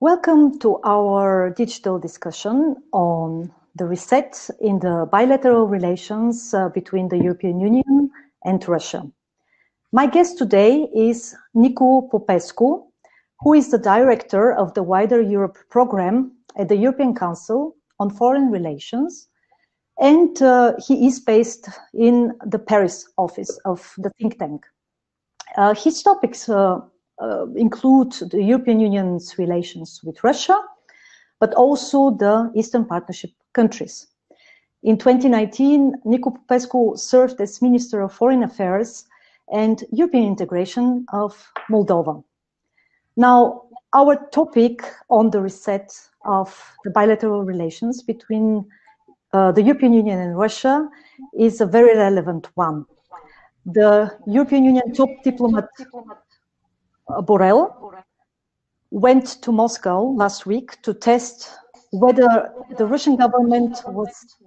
Welcome to our digital discussion on the reset in the bilateral relations between the European Union and Russia. My guest today is Nicu Popescu, who is the director of the Wider Europe program at the European Council on Foreign Relations, and he is based in the Paris office of the think tank. His topics include the European Union's relations with Russia, but also the Eastern Partnership countries. In 2019, Nicu Popescu served as Minister of Foreign Affairs and European integration of Moldova. Now, our topic on the reset of the bilateral relations between the European Union and Russia is a very relevant one. The European Union top diplomat Borrell went to Moscow last week to test whether the Russian government was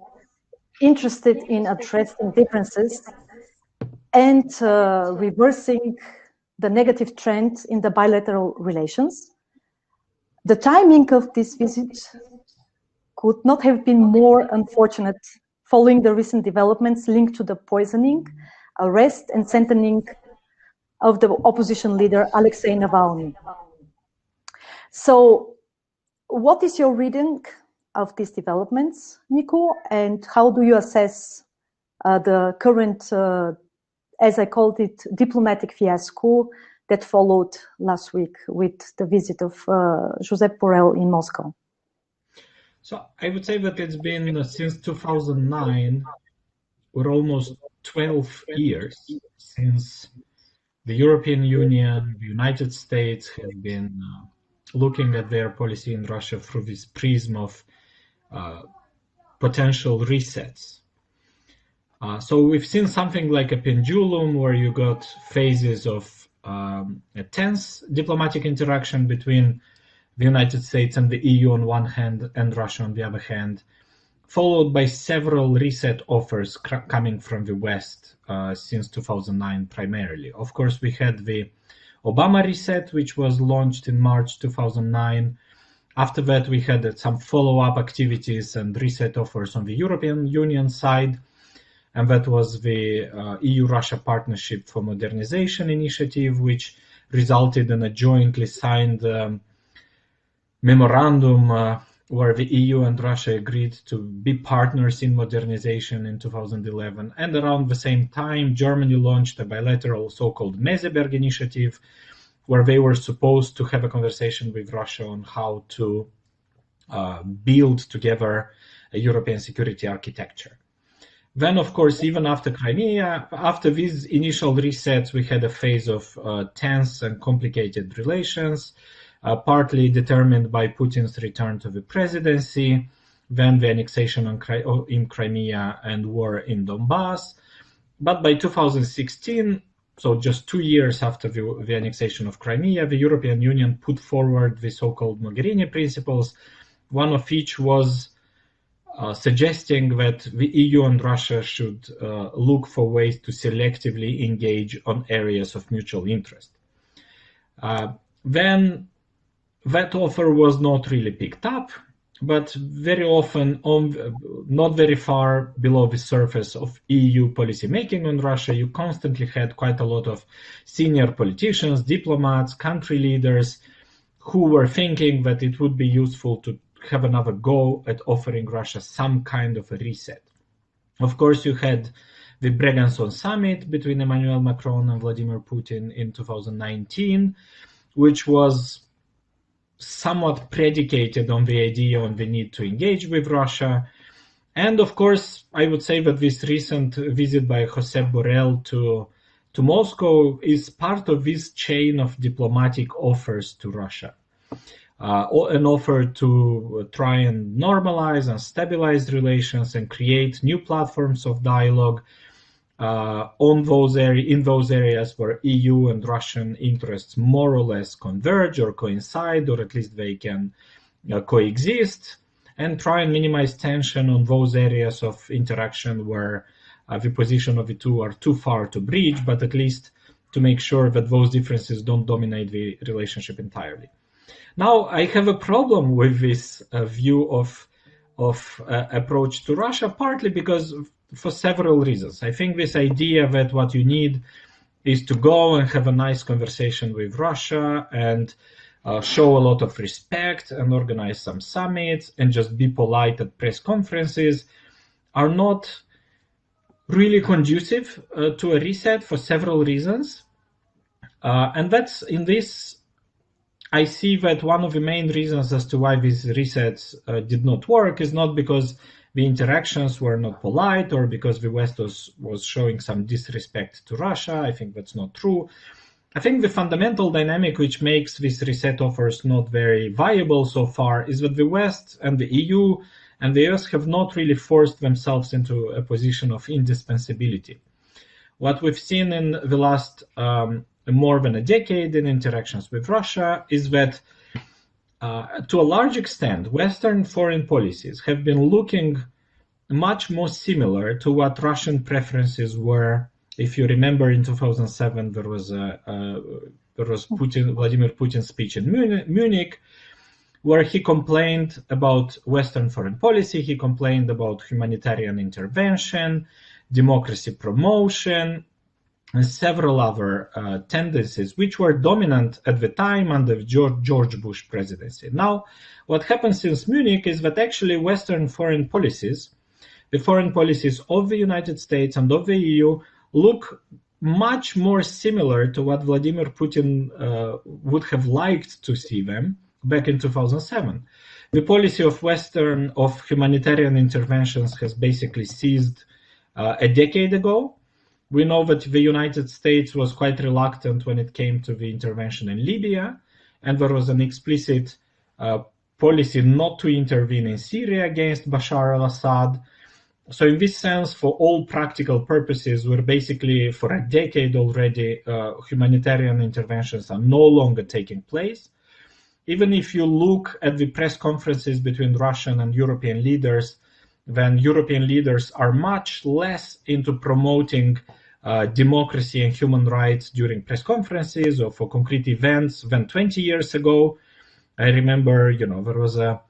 interested in addressing differences and reversing the negative trend in the bilateral relations. The timing of this visit could not have been more unfortunate following the recent developments linked to the poisoning, arrest and sentencing of the opposition leader Alexei Navalny. So, what is your reading of these developments, Nicu, and how do you assess the current, as I called it, diplomatic fiasco that followed last week with the visit of Josep Borrell in Moscow? So I would say that it's been since 2009, or almost 12 years since the European Union, the United States have been looking at their policy in Russia through this prism of potential resets. So we've seen something like a pendulum where you got phases of a tense diplomatic interaction between the United States and the EU on one hand and Russia on the other hand, followed by several reset offers coming from the West since 2009 primarily. Of course, we had the Obama reset, which was launched in March 2009. After that, we had some follow-up activities and reset offers on the European Union side, and that was the EU-Russia Partnership for Modernization initiative, which resulted in a jointly signed memorandum where the EU and Russia agreed to be partners in modernization in 2011. And around the same time, Germany launched a bilateral so-called Meseberg initiative, where they were supposed to have a conversation with Russia on how to build together a European security architecture. Then, of course, even after Crimea, after these initial resets, we had a phase of tense and complicated relations, partly determined by Putin's return to the presidency, then the annexation in Crimea and war in Donbass. But by 2016, so just 2 years after the annexation of Crimea, the European Union put forward the so-called Mogherini principles, one of which was suggesting that the EU and Russia should look for ways to selectively engage on areas of mutual interest. Then that offer was not really picked up, but very often not very far below the surface of EU policy making on Russia, you constantly had quite a lot of senior politicians, diplomats, country leaders who were thinking that it would be useful to have another go at offering Russia some kind of a reset. Of course, you had the Bregançon summit between Emmanuel Macron and Vladimir Putin in 2019, which was somewhat predicated on the idea on the need to engage with Russia. And of course, I would say that this recent visit by Josep Borrell to Moscow is part of this chain of diplomatic offers to Russia. An offer to try and normalize and stabilize relations and create new platforms of dialogue in those areas where EU and Russian interests more or less converge or coincide, or at least they can coexist, and try and minimize tension on those areas of interaction where the position of the two are too far to bridge, but at least to make sure that those differences don't dominate the relationship entirely. Now, I have a problem with this view of approach to Russia, partly because for several reasons. I think this idea that what you need is to go and have a nice conversation with Russia and show a lot of respect and organize some summits and just be polite at press conferences are not really conducive to a reset for several reasons. And that's in this, I see that one of the main reasons as to why these resets did not work is not because the interactions were not polite or because the West was showing some disrespect to Russia. I think that's not true. I think the fundamental dynamic which makes these reset offers not very viable so far is that the West and the EU and the US have not really forced themselves into a position of indispensability. What we've seen in the last more than a decade in interactions with Russia is that to a large extent, Western foreign policies have been looking much more similar to what Russian preferences were. If you remember, in 2007, there was Vladimir Putin's speech in Munich, where he complained about Western foreign policy. He complained about humanitarian intervention, democracy promotion, and several other tendencies which were dominant at the time under George Bush presidency. Now, what happened since Munich is that actually Western foreign policies, the foreign policies of the United States and of the EU, look much more similar to what Vladimir Putin would have liked to see them back in 2007. The policy of humanitarian interventions has basically ceased a decade ago. We know that the United States was quite reluctant when it came to the intervention in Libya, and there was an explicit policy not to intervene in Syria against Bashar al-Assad. So in this sense, for all practical purposes, we're basically, for a decade already, humanitarian interventions are no longer taking place. Even if you look at the press conferences between Russian and European leaders, then European leaders are much less into promoting democracy and human rights during press conferences or for concrete events than 20 years ago. I remember, there was a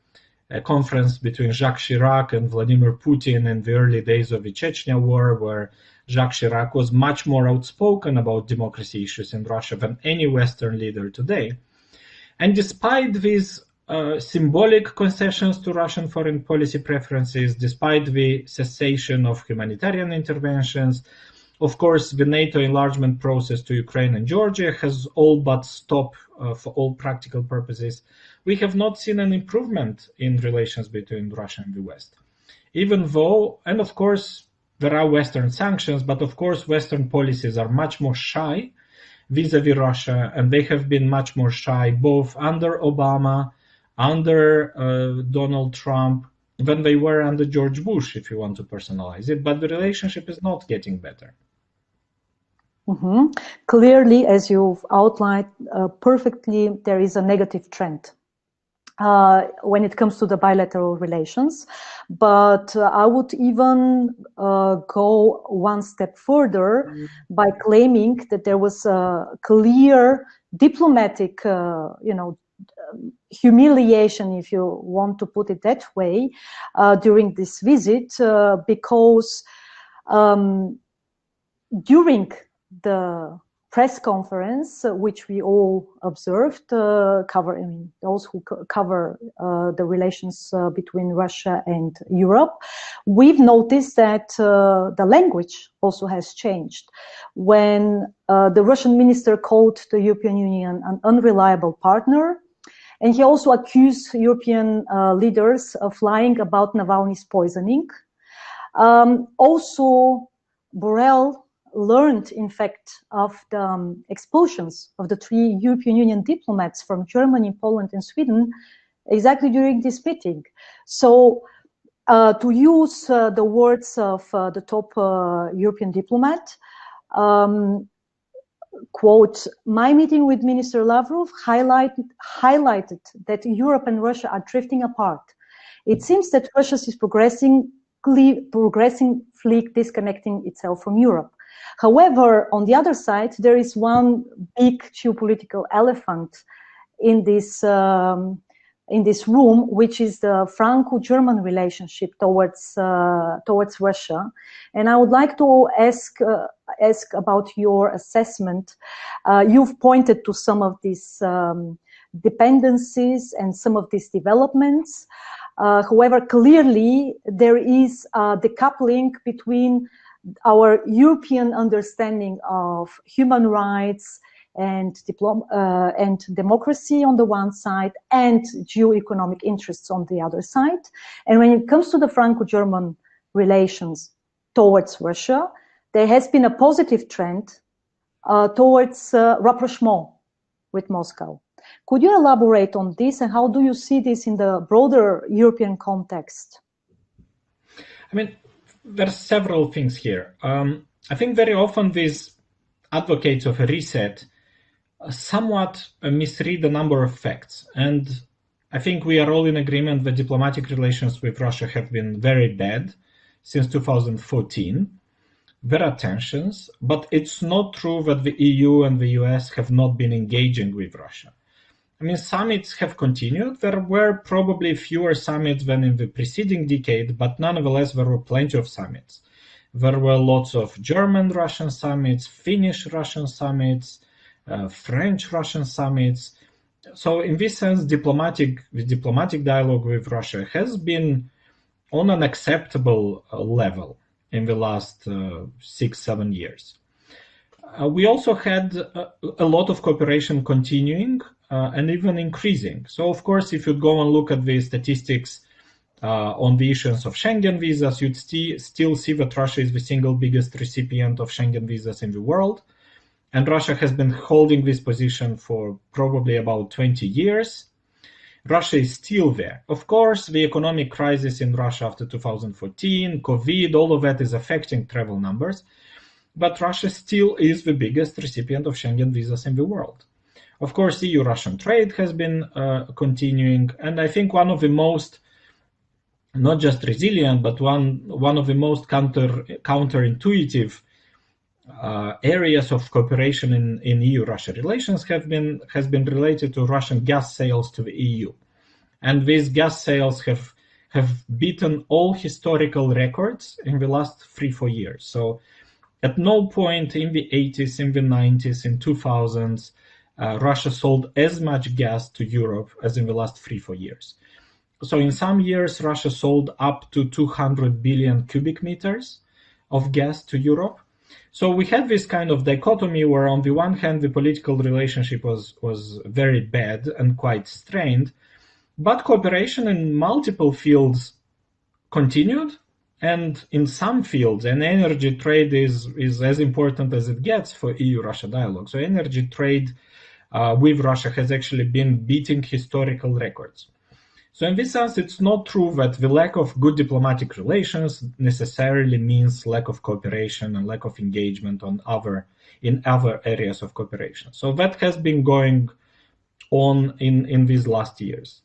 conference between Jacques Chirac and Vladimir Putin in the early days of the Chechnya war, where Jacques Chirac was much more outspoken about democracy issues in Russia than any Western leader today. And despite these symbolic concessions to Russian foreign policy preferences, despite the cessation of humanitarian interventions, of course, the NATO enlargement process to Ukraine and Georgia has all but stopped for all practical purposes. We have not seen an improvement in relations between Russia and the West. Even though, and of course, there are Western sanctions, but of course, Western policies are much more shy vis-a-vis Russia, and they have been much more shy both under Obama, under Donald Trump, than they were under George Bush, if you want to personalize it, but the relationship is not getting better. Mm-hmm. Clearly, as you've outlined perfectly, there is a negative trend when it comes to the bilateral relations. But I would even go one step further by claiming that there was a clear diplomatic, humiliation, if you want to put it that way, during this visit, because during the press conference, which we all observed, those who cover the relations between Russia and Europe, we've noticed that the language also has changed. When the Russian minister called the European Union an unreliable partner, and he also accused European leaders of lying about Navalny's poisoning. Also, Borrell learned, in fact, of the expulsions of the 3 European Union diplomats from Germany, Poland, and Sweden exactly during this meeting. So, to use the words of the top European diplomat, quote, "My meeting with Minister Lavrov highlighted that Europe and Russia are drifting apart. It seems that Russia is progressively disconnecting itself from Europe. However, on the other side, there is one big geopolitical elephant, in this room, which is the Franco-German relationship towards Russia. And I would like to ask about your assessment. You've pointed to some of these dependencies and some of these developments. However, clearly there is a decoupling between our European understanding of human rights and democracy on the one side, and geo-economic interests on the other side. And when it comes to the Franco-German relations towards Russia, there has been a positive trend towards rapprochement with Moscow. Could you elaborate on this, and how do you see this in the broader European context? I mean, there are several things here. I think very often these advocates of a reset somewhat misread a number of facts. And I think we are all in agreement that diplomatic relations with Russia have been very bad since 2014. There are tensions, but it's not true that the EU and the US have not been engaging with Russia. I mean, summits have continued. There were probably fewer summits than in the preceding decade, but nonetheless, there were plenty of summits. There were lots of German-Russian summits, Finnish-Russian summits, French-Russian summits. So in this sense, diplomatic dialogue with Russia has been on an acceptable level in the last 6-7 years. We also had a lot of cooperation continuing and even increasing. So of course, if you go and look at the statistics on the issuance of Schengen visas, you'd still see that Russia is the single biggest recipient of Schengen visas in the world. And Russia has been holding this position for probably about 20 years. Russia is still there. Of course, the economic crisis in Russia after 2014, COVID, all of that is affecting travel numbers. But Russia still is the biggest recipient of Schengen visas in the world. Of course, EU-Russian trade has been continuing. And I think one of the most, not just resilient, but one of the most counterintuitive areas of cooperation in EU-Russia relations has been related to Russian gas sales to the EU. And these gas sales have beaten all historical records in the last 3-4 years. So at no point in the 80s, in the 90s, in 2000s, Russia sold as much gas to Europe as in the last 3-4 years. So in some years, Russia sold up to 200 billion cubic meters of gas to Europe. So we had this kind of dichotomy where on the one hand, the political relationship was very bad and quite strained, but cooperation in multiple fields continued. And in some fields, and energy trade is as important as it gets for EU-Russia dialogue. So energy trade with Russia has actually been beating historical records. So in this sense, it's not true that the lack of good diplomatic relations necessarily means lack of cooperation and lack of engagement in other areas of cooperation. So that has been going on in these last years.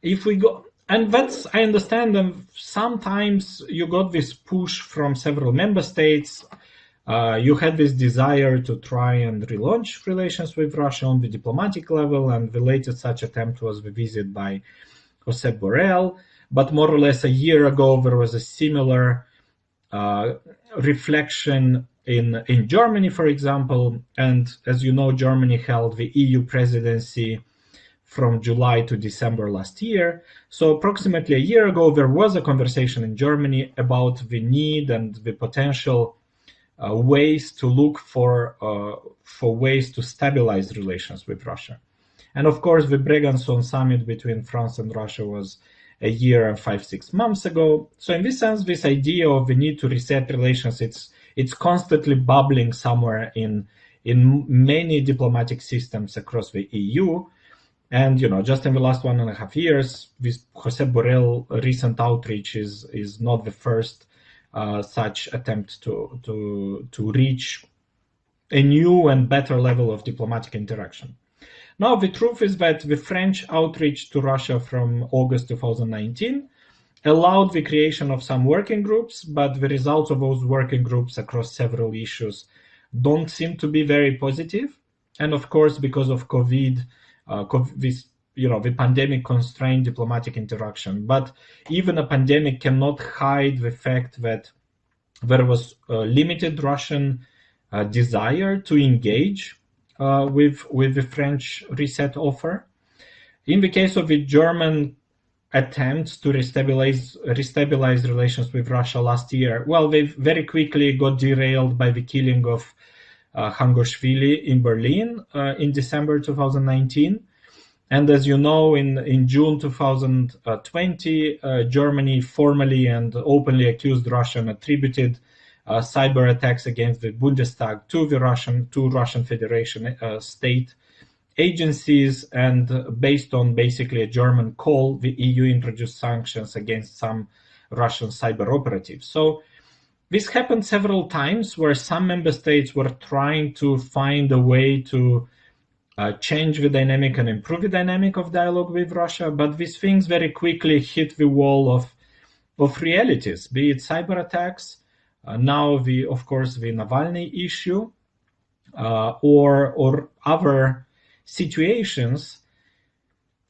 If we go, and that's, I understand that sometimes you got this push from several member states. You had this desire to try and relaunch relations with Russia on the diplomatic level, and the latest such attempt was the visit by Josep Borrell. But more or less a year ago, there was a similar reflection in Germany, for example. And as you know, Germany held the EU presidency from July to December last year. So approximately a year ago, there was a conversation in Germany about the need and the potential ways to look for ways to stabilize relations with Russia. And of course, the Brégançon summit between France and Russia was a year and 5-6 months ago. So in this sense, this idea of the need to reset relations, it's constantly bubbling somewhere in many diplomatic systems across the EU. And, you know, just in the last 1.5 years, this Josep Borrell recent outreach is not the first such attempt to reach a new and better level of diplomatic interaction. Now, the truth is that the French outreach to Russia from August 2019 allowed the creation of some working groups, but the results of those working groups across several issues don't seem to be very positive. And of course, because of COVID, this, the pandemic constrained diplomatic interaction. But even a pandemic cannot hide the fact that there was limited Russian desire to engage with the French reset offer. In the case of the German attempts to restabilize relations with Russia last year, well, they very quickly got derailed by the killing of Hangashvili in Berlin in December 2019. And as you know, in June 2020, Germany formally and openly accused Russia and attributed cyber attacks against the Bundestag to Russian Federation state agencies, and based on basically a German call, the EU introduced sanctions against some Russian cyber operatives. So this happened several times where some member states were trying to find a way to change the dynamic and improve the dynamic of dialogue with Russia, but these things very quickly hit the wall of realities, be it cyber attacks, now of course the Navalny issue, or other situations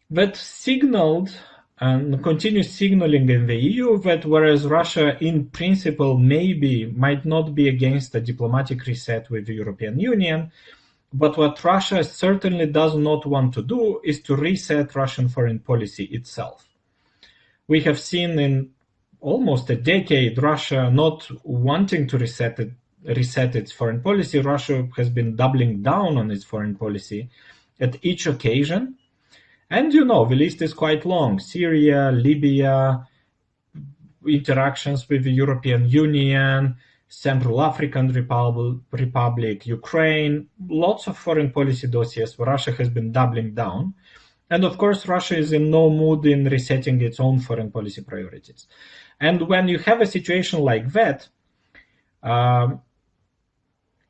that signaled and continue signaling in the EU that whereas Russia in principle might not be against a diplomatic reset with the European Union, but what Russia certainly does not want to do is to reset Russian foreign policy itself. We have seen in almost a decade Russia not wanting to reset its foreign policy. Russia has been doubling down on its foreign policy at each occasion. And the list is quite long. Syria, Libya, interactions with the European Union, Central African Republic, Ukraine, lots of foreign policy dossiers where Russia has been doubling down. And of course, Russia is in no mood in resetting its own foreign policy priorities. And when you have a situation like that,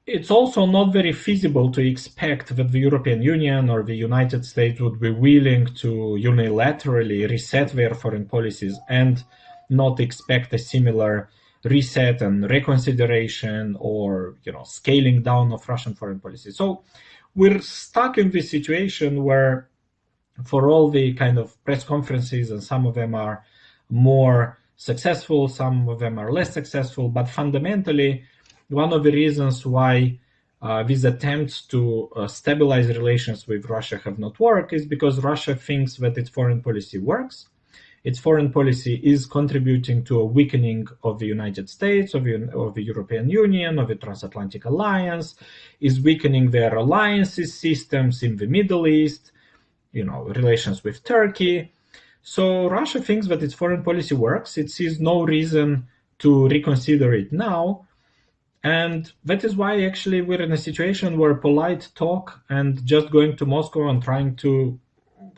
it's also not very feasible to expect that the European Union or the United States would be willing to unilaterally reset their foreign policies and not expect a similar reset and reconsideration or scaling down of Russian foreign policy. So we're stuck in this situation where, for all the kind of press conferences, and some of them are more successful, some of them are less successful, but fundamentally one of the reasons why these attempts to stabilize relations with Russia have not worked is because Russia thinks that its foreign policy works. Its foreign policy is contributing to a weakening of the United States, of the European Union, of the transatlantic alliance, is weakening their alliances systems in the Middle East, relations with Turkey. So Russia thinks that its foreign policy works. It sees no reason to reconsider it now. And that is why actually we're in a situation where polite talk and just going to Moscow and trying to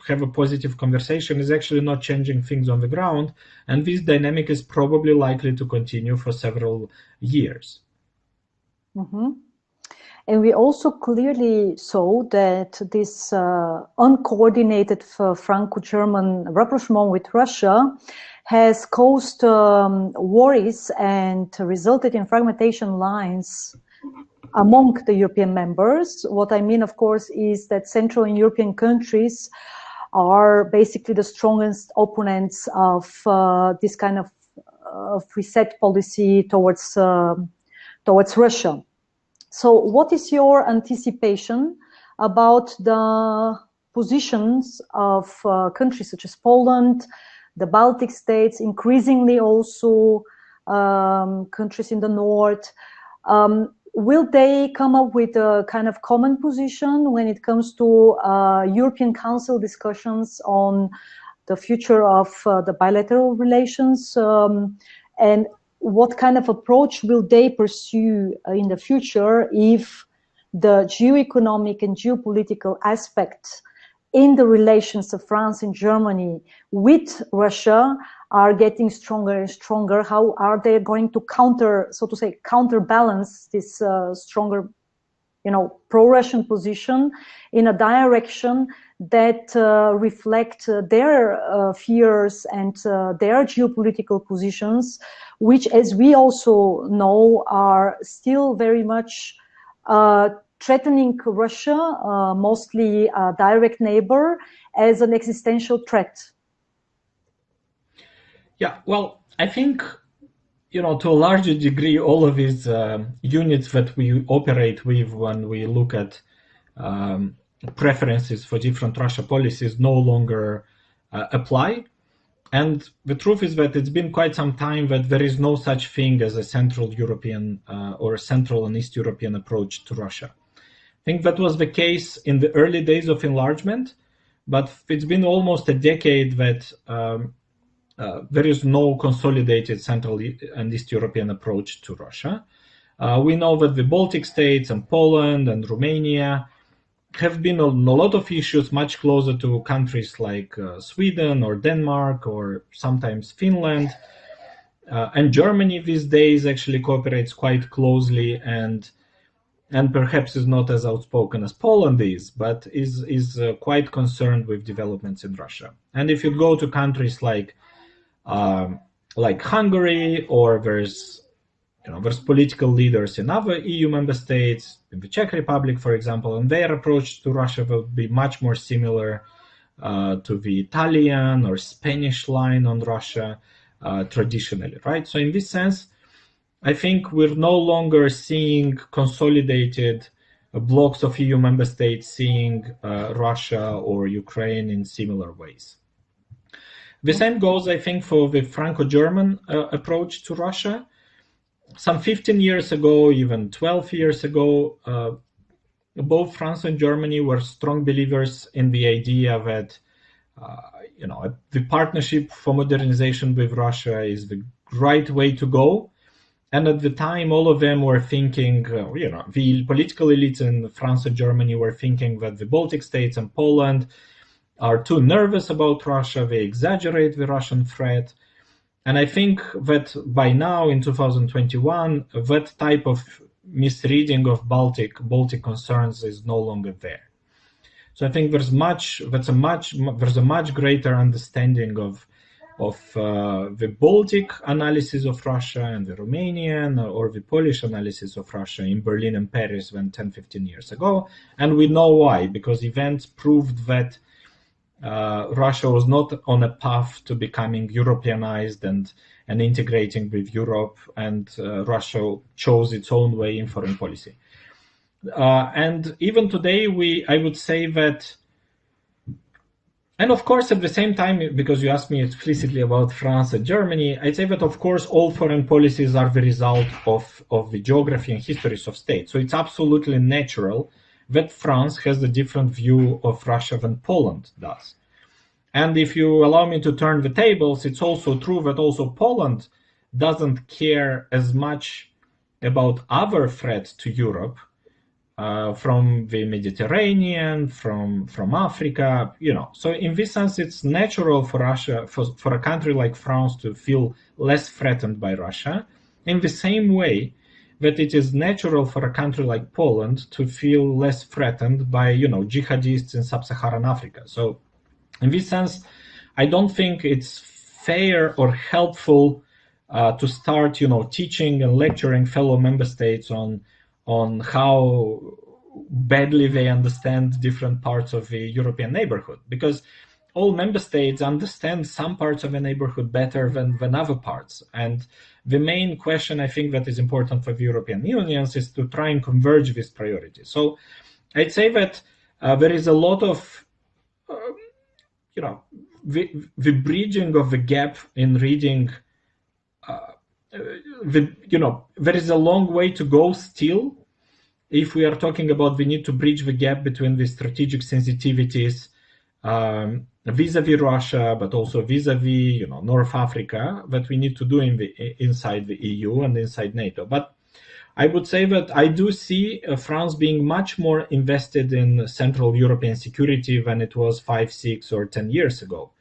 have a positive conversation is actually not changing things on the ground. And this dynamic is probably likely to continue for several years. Mm-hmm. And we also clearly saw that this uncoordinated Franco-German rapprochement with Russia has caused worries and resulted in fragmentation lines among the European members. What I mean, of course, is that Central and European countries are basically the strongest opponents of this kind of reset policy towards Russia. So what is your anticipation about the positions of countries such as Poland, the Baltic states, increasingly also countries in the north? Will they come up with a kind of common position when it comes to European Council discussions on the future of the bilateral relations? And what kind of approach will they pursue in the future if the geoeconomic and geopolitical aspects in the relations of France and Germany with Russia are getting stronger and stronger? How are they going to counterbalance this stronger, pro-Russian position in a direction that reflect their fears and their geopolitical positions, which, as we also know, are still very much threatening Russia, mostly a direct neighbor, as an existential threat? Yeah, well, I think, to a larger degree, all of these units that we operate with when we look at preferences for different Russia policies no longer apply. And the truth is that it's been quite some time that there is no such thing as a Central European or a Central and East European approach to Russia. I think that was the case in the early days of enlargement, but it's been almost a decade that there is no consolidated Central and East European approach to Russia. We know that the Baltic states and Poland and Romania have been on a lot of issues much closer to countries like Sweden or Denmark or sometimes Finland. And Germany these days actually cooperates quite closely and perhaps is not as outspoken as Poland is, but is quite concerned with developments in Russia. And if you go to countries like Hungary, or there's political leaders in other EU member states, in the Czech Republic, for example, and their approach to Russia will be much more similar to the Italian or Spanish line on Russia traditionally, right? So in this sense, I think we're no longer seeing consolidated blocks of EU member states seeing Russia or Ukraine in similar ways. The same goes, I think, for the Franco-German approach to Russia. Some 15 years ago, even 12 years ago, both France and Germany were strong believers in the idea that, the partnership for modernization with Russia is the right way to go. And at the time, all of them were thinking, the political elites in France and Germany were thinking that the Baltic states and Poland are too nervous about Russia, they exaggerate the Russian threat. And I think that by now, in 2021, that type of misreading of Baltic concerns is no longer there. So I think there's a much greater understanding of the Baltic analysis of Russia and the Romanian or the Polish analysis of Russia in Berlin and Paris than 10, 15 years ago. And we know why, because events proved that Russia was not on a path to becoming Europeanized and integrating with Europe, and Russia chose its own way in foreign policy. And even today, I would say that, and of course, at the same time, because you asked me explicitly about France and Germany, I'd say that, of course, all foreign policies are the result of the geography and histories of states. So it's absolutely natural that France has a different view of Russia than Poland does. And if you allow me to turn the tables, it's also true that also Poland doesn't care as much about other threats to Europe from the Mediterranean, from Africa, So in this sense, it's natural for Russia, for a country like France to feel less threatened by Russia, in the same way that it is natural for a country like Poland to feel less threatened by, jihadists in sub-Saharan Africa. So in this sense, I don't think it's fair or helpful to start, teaching and lecturing fellow member states on how badly they understand different parts of the European neighborhood, because all member states understand some parts of a neighborhood better than other parts. And the main question I think that is important for the European Union is to try and converge these priorities. So I'd say that there is a lot of, the bridging of the gap in reading, there is a long way to go still. If we are talking about the need to bridge the gap between the strategic sensitivities vis-a-vis Russia, but also vis-a-vis North Africa, that we need to do inside the EU and inside NATO. But I would say that I do see France being much more invested in Central European security than it was 5, 6, or 10 years ago.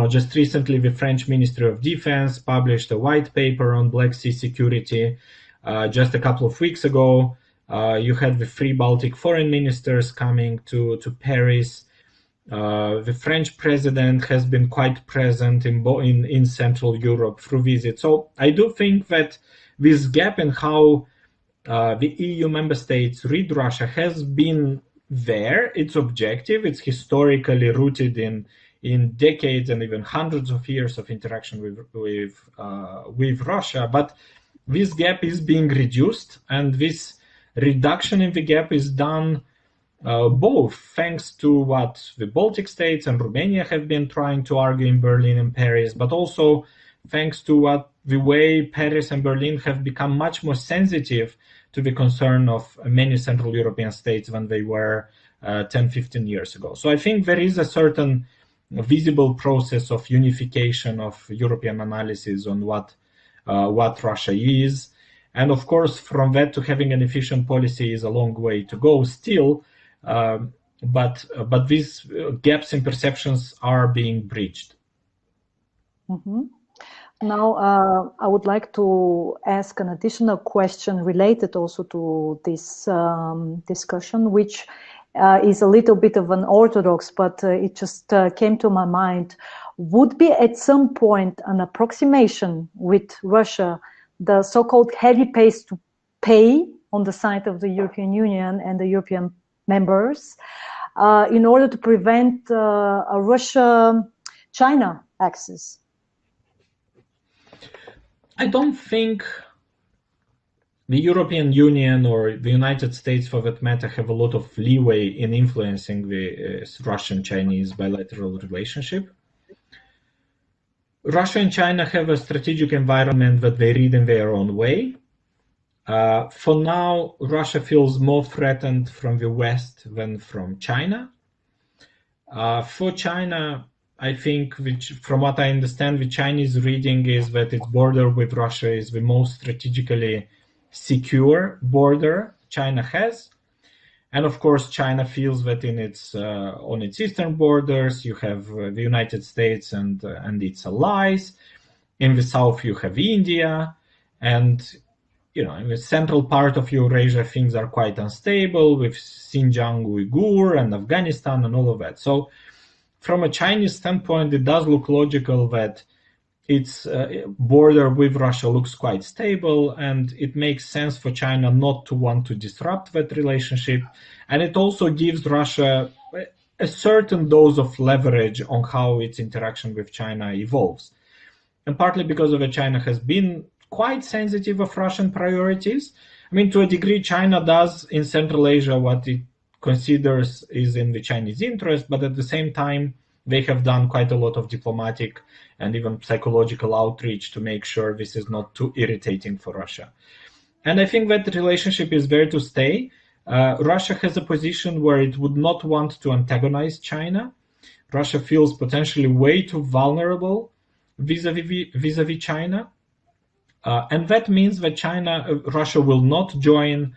Just recently, the French Ministry of Defense published a white paper on Black Sea security. Just a couple of weeks ago, you had the 3 Baltic foreign ministers coming to Paris. The French president has been quite present in Central Europe through visits. So I do think that this gap in how the EU member states read Russia has been there. It's objective. It's historically rooted in decades and even hundreds of years of interaction with Russia. But this gap is being reduced, and this reduction in the gap is done both thanks to what the Baltic states and Romania have been trying to argue in Berlin and Paris, but also thanks to the way Paris and Berlin have become much more sensitive to the concern of many Central European states than they were 10, 15 years ago. So I think there is a certain visible process of unification of European analysis on what Russia is. And of course, from that to having an efficient policy is a long way to go still. But these gaps in perceptions are being breached. Mm-hmm. Now, I would like to ask an additional question related also to this discussion, which is a little bit of an orthodox, but it just came to my mind. Would be at some point an approximation with Russia, the so-called heavy pace to pay on the side of the European Union and the European members in order to prevent a Russia-China axis? I don't think the European Union or the United States, for that matter, have a lot of leeway in influencing the Russian-Chinese bilateral relationship. Russia and China have a strategic environment that they read in their own way. For now, Russia feels more threatened from the West than from China. For China, I think, from what I understand, the Chinese reading is that its border with Russia is the most strategically secure border China has. And of course, China feels that on its eastern borders, you have the United States and its allies. In the south, you have India. And, in the central part of Eurasia, things are quite unstable with Xinjiang Uyghur and Afghanistan and all of that. So from a Chinese standpoint, it does look logical that its border with Russia looks quite stable, and it makes sense for China not to want to disrupt that relationship. And it also gives Russia a certain dose of leverage on how its interaction with China evolves. And partly because of it, China has been quite sensitive of Russian priorities. I mean, to a degree, China does in Central Asia what it considers is in the Chinese interest, but at the same time, they have done quite a lot of diplomatic and even psychological outreach to make sure this is not too irritating for Russia. And I think that the relationship is there to stay. Russia has a position where it would not want to antagonize China. Russia feels potentially way too vulnerable vis-a-vis China. And that means that Russia will not join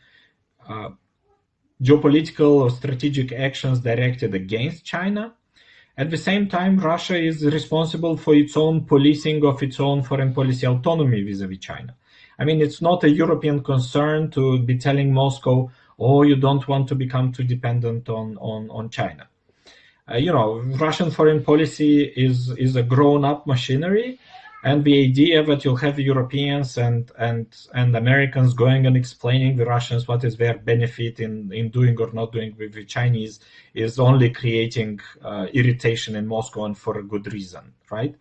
geopolitical or strategic actions directed against China. At the same time, Russia is responsible for its own policing of its own foreign policy autonomy vis-a-vis China. I mean, it's not a European concern to be telling Moscow, oh, you don't want to become too dependent on China. Russian foreign policy is a grown-up machinery, and the idea that you'll have Europeans and Americans going and explaining the Russians what is their benefit in doing or not doing with the Chinese is only creating irritation in Moscow, and for a good reason, right?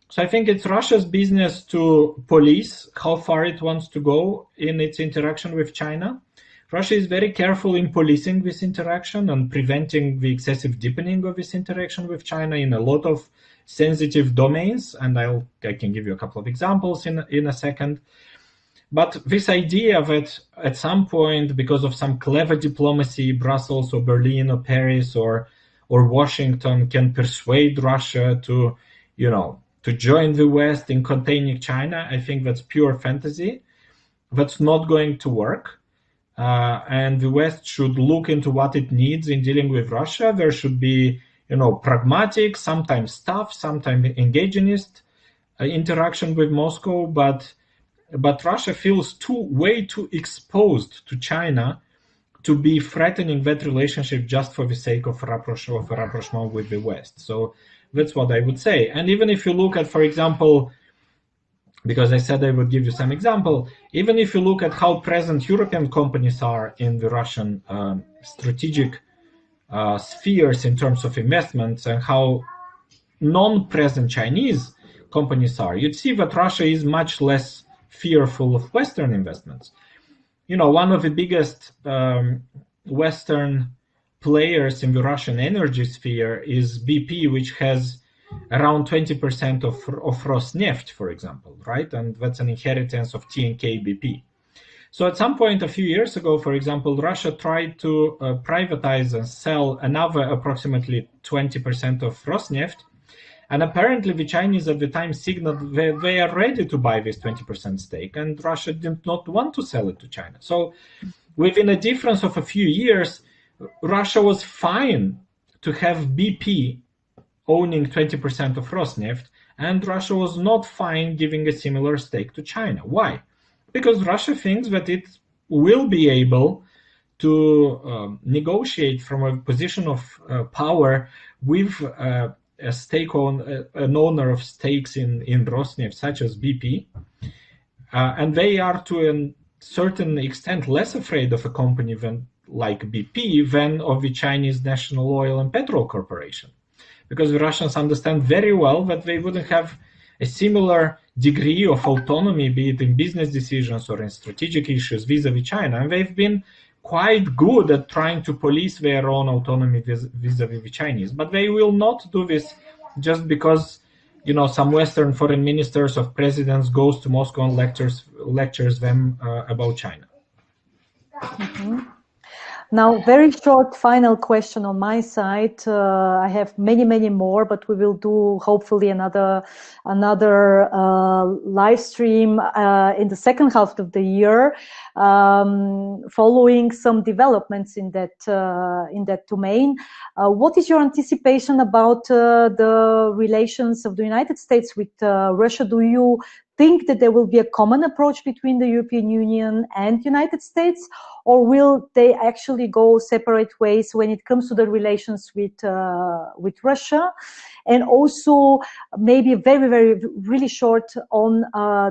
So I think it's Russia's business to police how far it wants to go in its interaction with China. Russia is very careful in policing this interaction and preventing the excessive deepening of this interaction with China in a lot of sensitive domains, and I can give you a couple of examples in a second. But this idea that at some point, because of some clever diplomacy, Brussels or Berlin or Paris or Washington can persuade Russia to join the West in containing China, I think that's pure fantasy. That's not going to work. And the West should look into what it needs in dealing with Russia. There should be pragmatic, sometimes tough, sometimes engaginist interaction with Moscow, but Russia feels way too exposed to China to be threatening that relationship just for the sake of rapprochement with the West. So that's what I would say. And even if you look at, for example, because I said I would give you some example. Even if you look at how present European companies are in the Russian strategic spheres in terms of investments, and how non-present Chinese companies are, you'd see that Russia is much less fearful of Western investments. One of the biggest Western players in the Russian energy sphere is BP, which has around 20% of Rosneft, for example, right? And that's an inheritance of TNK BP. So at some point a few years ago, for example, Russia tried to privatize and sell another approximately 20% of Rosneft. And apparently the Chinese at the time signaled they are ready to buy this 20% stake, and Russia did not want to sell it to China. So within a difference of a few years, Russia was fine to have BP owning 20% of Rosneft, and Russia was not fine giving a similar stake to China. Why? Because Russia thinks that it will be able to negotiate from a position of power with a stake an owner of stakes in Rosneft, such as BP, and they are to a certain extent less afraid of a company like BP than of the Chinese National Oil and Petrol Corporation, because the Russians understand very well that they wouldn't have a similar degree of autonomy, be it in business decisions or in strategic issues vis-a-vis China, and they've been quite good at trying to police their own autonomy vis-a-vis the Chinese. But they will not do this just because, some Western foreign ministers or presidents goes to Moscow and lectures them about China. Mm-hmm. Now, very short final question on my side. I have many more, but we will do hopefully another live stream in the second half of the year, following some developments in that domain. What is your anticipation about the relations of the United States with Russia? Do you think that there will be a common approach between the European Union and United States, or will they actually go separate ways when it comes to the relations with Russia? And also, maybe very really short on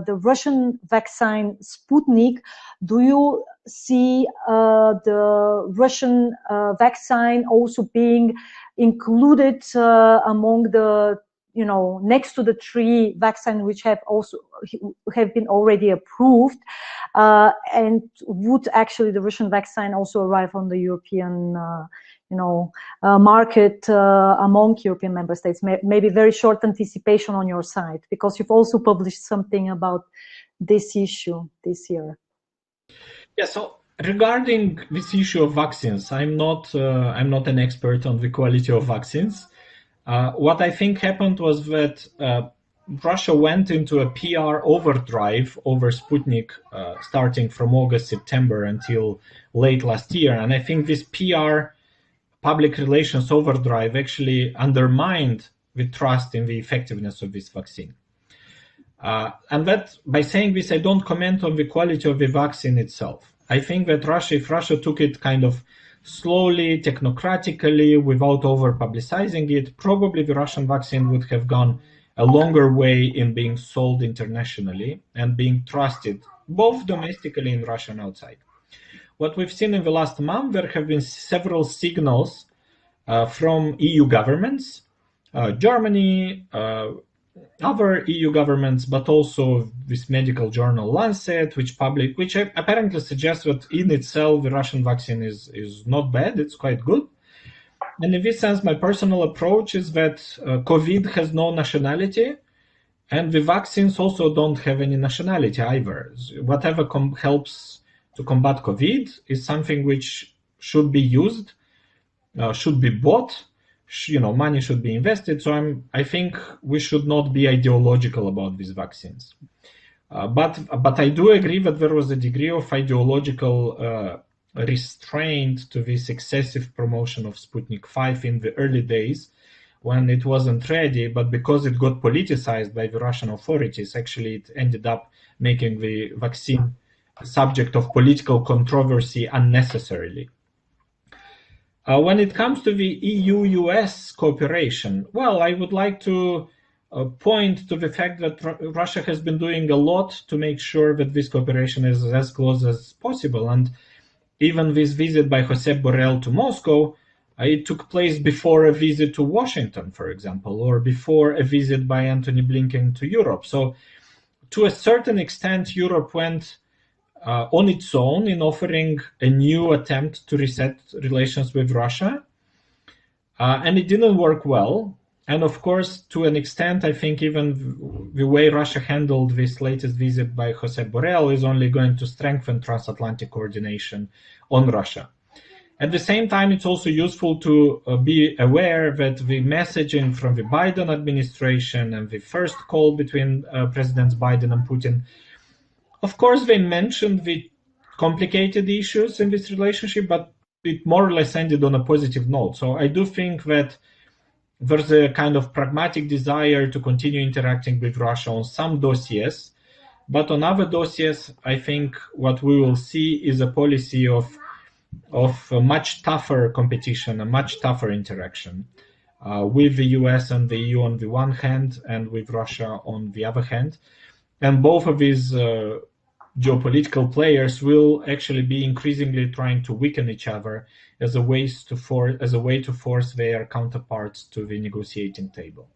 the Russian vaccine Sputnik. Do you see the Russian vaccine also being included among the next to the 3 vaccines which have been already approved, and would actually the Russian vaccine also arrive on the European, market among European member states? Maybe very short anticipation on your side, because you've also published something about this issue this year. Yeah. So regarding this issue of vaccines, I'm not an expert on the quality of vaccines. What I think happened was that Russia went into a PR overdrive over Sputnik starting from August, September until late last year. And I think this PR public relations overdrive actually undermined the trust in the effectiveness of this vaccine. And that by saying this, I don't comment on the quality of the vaccine itself. I think that if Russia took it kind of slowly, technocratically, without over-publicizing it, probably the Russian vaccine would have gone a longer way in being sold internationally and being trusted both domestically in Russia and outside. What we've seen in the last month, there have been several signals from EU governments, Germany, other EU governments, but also this medical journal Lancet, which apparently suggests that in itself the Russian vaccine is not bad, it's quite good. And in this sense, my personal approach is that COVID has no nationality, and the vaccines also don't have any nationality either. Whatever helps to combat COVID is something which should be used, should be bought, money should be invested. So I think we should not be ideological about these vaccines. But I do agree that there was a degree of ideological restraint to this excessive promotion of Sputnik 5 in the early days when it wasn't ready, but because it got politicized by the Russian authorities, actually it ended up making the vaccine a subject of political controversy unnecessarily. When it comes to the EU-US cooperation, well, I would like to point to the fact that Russia has been doing a lot to make sure that this cooperation is as close as possible. And even this visit by Josep Borrell to Moscow, it took place before a visit to Washington, for example, or before a visit by Antony Blinken to Europe. So to a certain extent, Europe went on its own in offering a new attempt to reset relations with Russia. And it didn't work well. And of course, to an extent, I think even the way Russia handled this latest visit by Josep Borrell is only going to strengthen transatlantic coordination on Russia. At the same time, it's also useful to be aware that the messaging from the Biden administration and the first call between Presidents Biden and Putin, of course, they mentioned the complicated issues in this relationship, but it more or less ended on a positive note. So I do think that there's a kind of pragmatic desire to continue interacting with Russia on some dossiers, but on other dossiers, I think what we will see is a policy of a much tougher competition, a much tougher interaction with the US and the EU on the one hand, and with Russia on the other hand. And both of these geopolitical players will actually be increasingly trying to weaken each other as a way to force their counterparts to the negotiating table.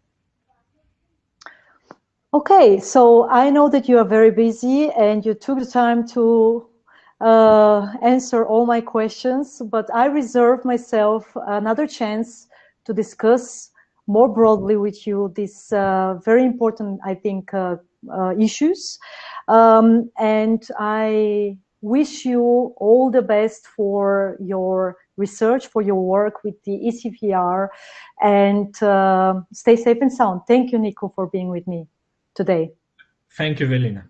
Okay, so I know that you are very busy and you took the time to answer all my questions, but I reserve myself another chance to discuss more broadly with you these very important, I think, issues. And I wish you all the best for your research, for your work with the ECVR, and stay safe and sound. Thank you, Nicu, for being with me today. Thank you, Velina.